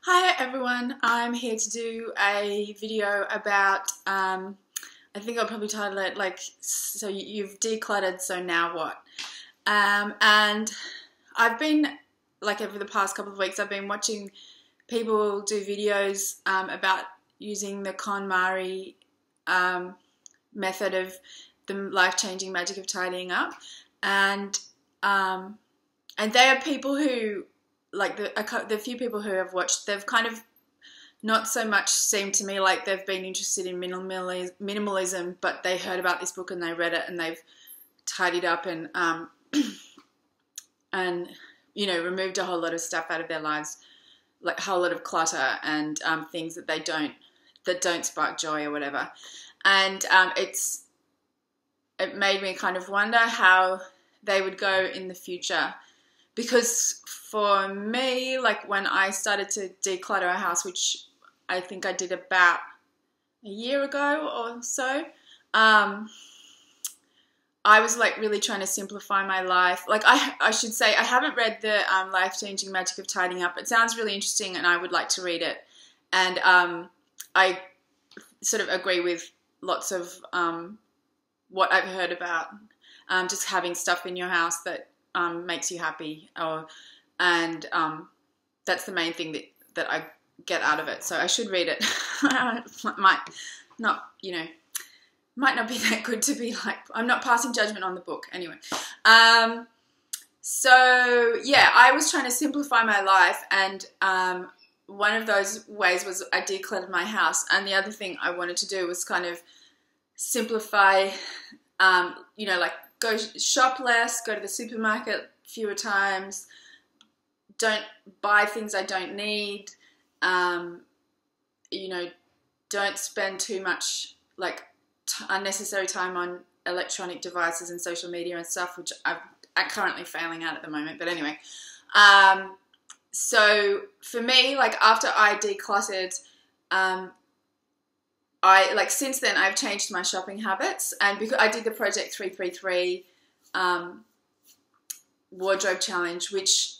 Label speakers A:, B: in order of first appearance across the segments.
A: Hi everyone, I'm here to do a video about, I think I'll probably title it like, so you've decluttered, so now what? And I've been, like over the past couple of weeks, I've been watching people do videos about using the KonMari method of the life-changing magic of tidying up. And they are people who, like the few people who have watched, they've kind of not so much seemed to me like they've been interested in minimalism, but they heard about this book and they read it and they've tidied up and and removed a whole lot of stuff out of their lives, like a whole lot of clutter and things that don't spark joy or whatever. And it made me kind of wonder how they would go in the future. Because for me, like when I started to declutter a house, which I think I did about a year ago or so, I was like really trying to simplify my life. Like I should say, I haven't read the Life-Changing Magic of Tidying Up. It sounds really interesting and I would like to read it. And I sort of agree with lots of what I've heard about just having stuff in your house that makes you happy, and that's the main thing that I get out of it. So I should read it. might not be that good to be like, I'm not passing judgment on the book anyway. So yeah, I was trying to simplify my life, and one of those ways was I decluttered my house, and the other thing I wanted to do was kind of simplify, like go shop less, go to the supermarket fewer times, don't buy things I don't need, don't spend too much like unnecessary time on electronic devices and social media and stuff, which I'm currently failing at the moment. But anyway, so for me, like after I decluttered, since then I've changed my shopping habits, and because I did the Project 333 wardrobe challenge, which,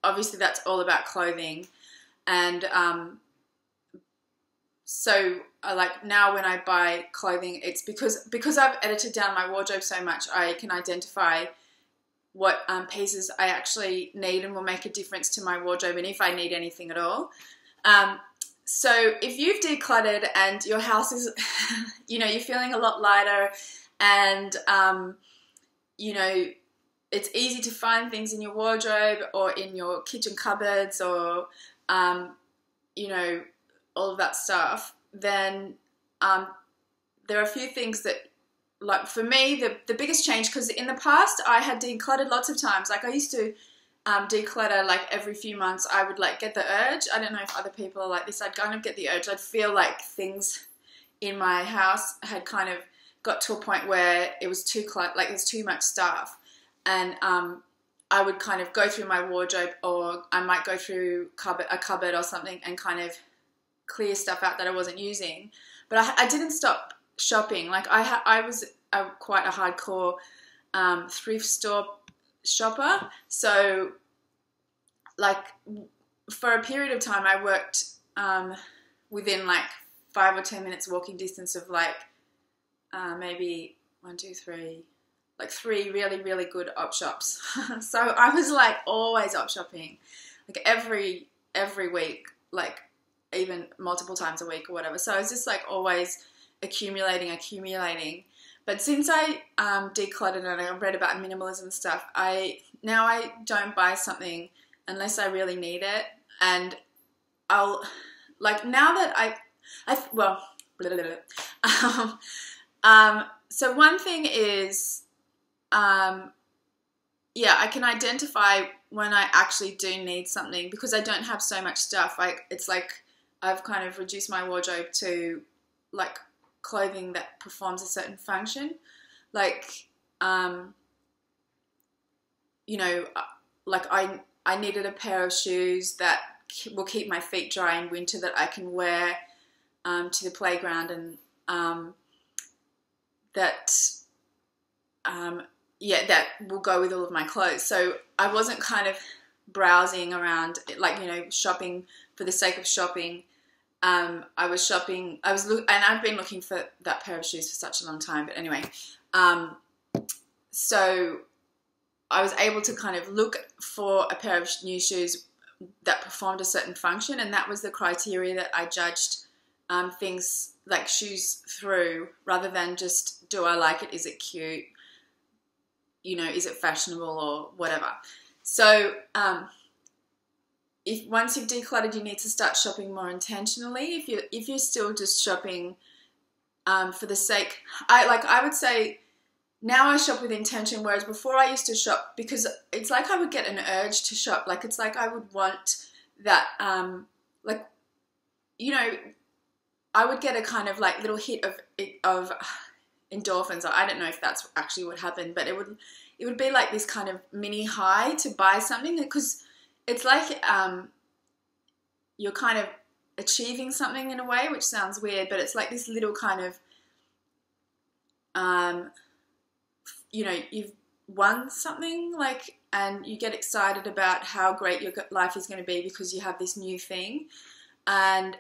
A: obviously that's all about clothing. And so like now when I buy clothing, it's because I've edited down my wardrobe so much, I can identify what pieces I actually need and will make a difference to my wardrobe, and if I need anything at all. So if you've decluttered and your house is, you're feeling a lot lighter, and, it's easy to find things in your wardrobe or in your kitchen cupboards or, all of that stuff, then there are a few things that, like for me, the biggest change, because in the past I had decluttered lots of times. Like I used to declutter like every few months. I would like get the urge. I don't know if other people are like this. I'd kind of get the urge. I'd feel like things in my house had kind of got to a point where it was too like there's too much stuff, and I would kind of go through my wardrobe, or I might go through a cupboard or something and kind of clear stuff out that I wasn't using. But I didn't stop shopping. Like I was quite a hardcore thrift store shopper. So like for a period of time I worked within like 5 or 10 minutes walking distance of like maybe 3 really, really good op shops. So I was like always op shopping, like every week, like even multiple times a week or whatever. So I was just like always accumulating. But since I decluttered and I read about minimalism and stuff, now I don't buy something unless I really need it. And I'll, like now that so one thing is, I can identify when I actually do need something, because I don't have so much stuff. It's like I've kind of reduced my wardrobe to like clothing that performs a certain function. Like, like I needed a pair of shoes that will keep my feet dry in winter, that I can wear to the playground, and that will go with all of my clothes. So I wasn't kind of browsing around, like, you know, shopping for the sake of shopping. I was shopping, and I've been looking for that pair of shoes for such a long time, but anyway, so I was able to kind of look for a pair of new shoes that performed a certain function, and that was the criteria that I judged things like shoes through, rather than just, do I like it, is it cute, you know, is it fashionable or whatever. So if once you've decluttered, you need to start shopping more intentionally. If you're still just shopping for the sake, I would say now I shop with intention, whereas before I used to shop because it's like I would get an urge to shop. Like, it's like I would want that, like, you know, I would get a kind of like little hit of endorphins. I don't know if that's actually what happened, but it would be like this kind of mini high to buy something, because it's like you're kind of achieving something in a way, which sounds weird, but it's like this little kind of, you know, you've won something, like, and you get excited about how great your life is going to be because you have this new thing. And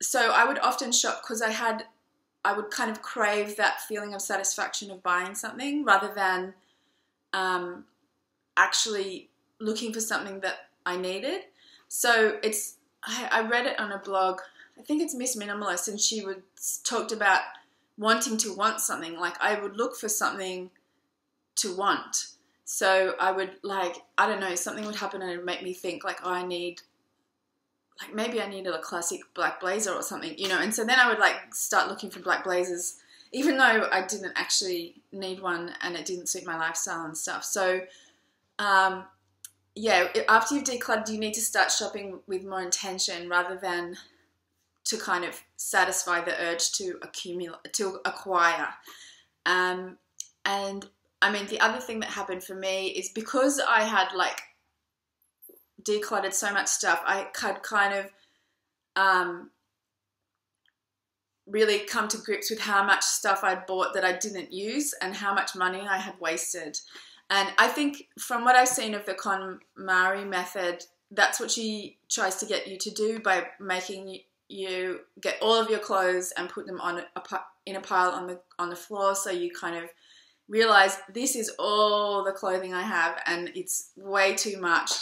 A: so I would often shop because I would kind of crave that feeling of satisfaction of buying something, rather than actually looking for something that I needed. So I read it on a blog, I think it's Miss Minimalist, and she talked about wanting to want something. Like, I would look for something to want. So I would, like, I don't know, something would happen and it would make me think, like, oh, maybe I needed a classic black blazer or something, you know. And so then I would, like, start looking for black blazers, even though I didn't actually need one and it didn't suit my lifestyle and stuff. So, yeah, after you've decluttered, you need to start shopping with more intention, rather than to kind of satisfy the urge to acquire. And I mean, the other thing that happened for me is, because I had, like, decluttered so much stuff, I had kind of really come to grips with how much stuff I'd bought that I didn't use and how much money I had wasted. And I think from what I've seen of the KonMari method, that's what she tries to get you to do, by making you get all of your clothes and put them in a pile on the floor, so you kind of realize, this is all the clothing I have and it's way too much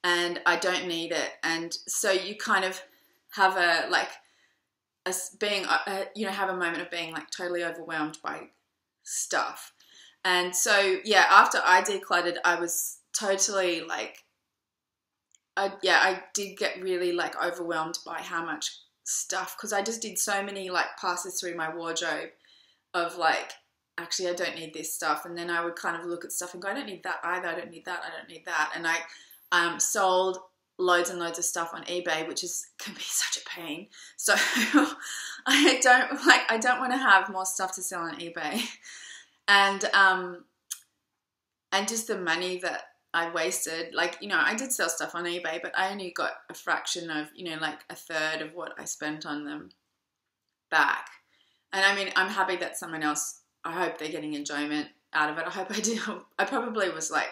A: and I don't need it. And so you kind of have have a moment of being, like, totally overwhelmed by stuff. And so, yeah, after I decluttered, I was totally, like, I did get really, like, overwhelmed by how much stuff, because I just did so many, like, passes through my wardrobe of, like, actually I don't need this stuff, and then I would kind of look at stuff and go, I don't need that either, I don't need that, I don't need that. And I sold loads and loads of stuff on eBay, which can be such a pain. So I don't want to have more stuff to sell on eBay. And just the money that I wasted, like, you know, I did sell stuff on eBay, but I only got a fraction of, you know, like, a third of what I spent on them back. And I mean, I'm happy that someone else, I hope they're getting enjoyment out of it. I hope I do. I probably was, like,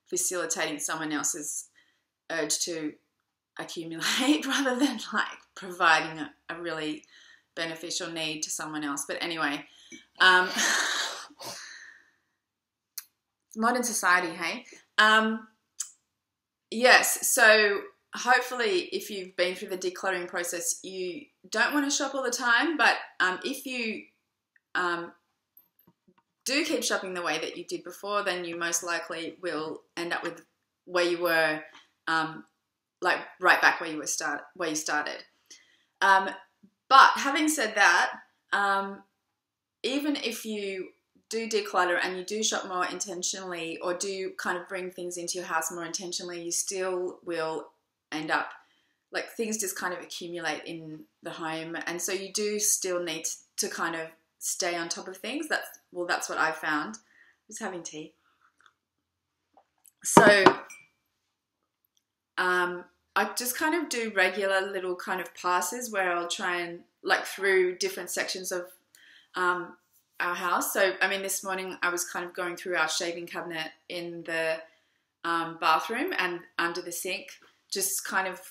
A: facilitating someone else's urge to accumulate rather than, like, providing a really beneficial need to someone else. But anyway, modern society, hey? Yes, so hopefully if you've been through the decluttering process, you don't want to shop all the time, but if you do keep shopping the way that you did before, then you most likely will end up with where you were, like, right back where you started. But having said that, even if you do declutter and you do shop more intentionally, or do kind of bring things into your house more intentionally, you still will end up, like, things just kind of accumulate in the home, and so you do still need to kind of stay on top of things. That's what I found. I was having tea. So I just kind of do regular little kind of passes where I'll try and, like, through different sections of our house. So, I mean, this morning I was kind of going through our shaving cabinet in the bathroom and under the sink, just kind of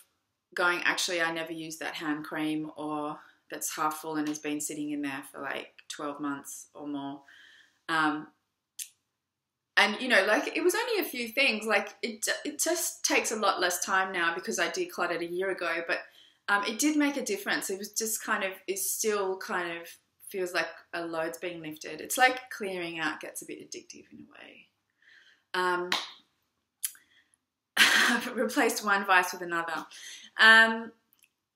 A: going, actually, I never used that hand cream, or that's half full and has been sitting in there for like 12 months or more. And, you know, like, it was only a few things. Like, it just takes a lot less time now because I decluttered a year ago, but it did make a difference. It was just kind of, it still kind of feels like a load's being lifted. It's like clearing out gets a bit addictive in a way. I've replaced one vice with another.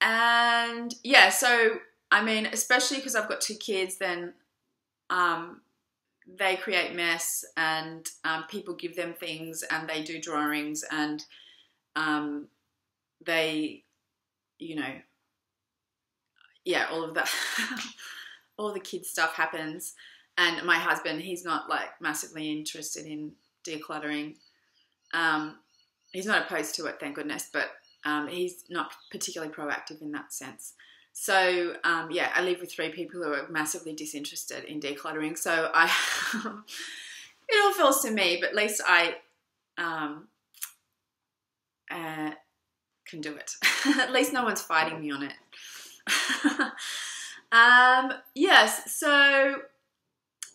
A: And yeah, so, I mean, especially because I've got 2 kids, then they create mess, and people give them things, and they do drawings, and they, you know, yeah, all of that, all the kids stuff happens. And my husband, he's not like massively interested in decluttering. He's not opposed to it, thank goodness, but he's not particularly proactive in that sense. So, yeah, I live with 3 people who are massively disinterested in decluttering. So it all falls to me, but at least I can do it. At least no one's fighting me on it. Yes, so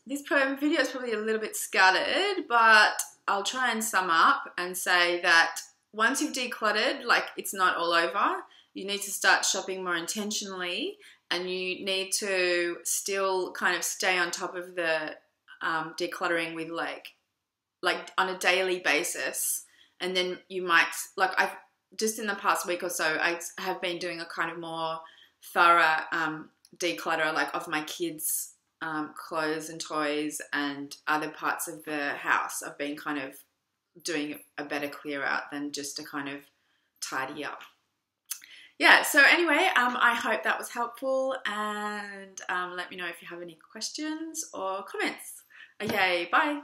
A: this video is probably a little bit scattered, but I'll try and sum up and say that once you've decluttered, like, it's not all over. You need to start shopping more intentionally, and you need to still kind of stay on top of the decluttering with like on a daily basis. And then you might, like, I've just in the past week or so, I have been doing a kind of more thorough declutter, like, of my kids' clothes and toys and other parts of the house. I've been kind of doing a better clear out than just to kind of tidy up. Yeah, so anyway, I hope that was helpful, and let me know if you have any questions or comments. Okay, bye.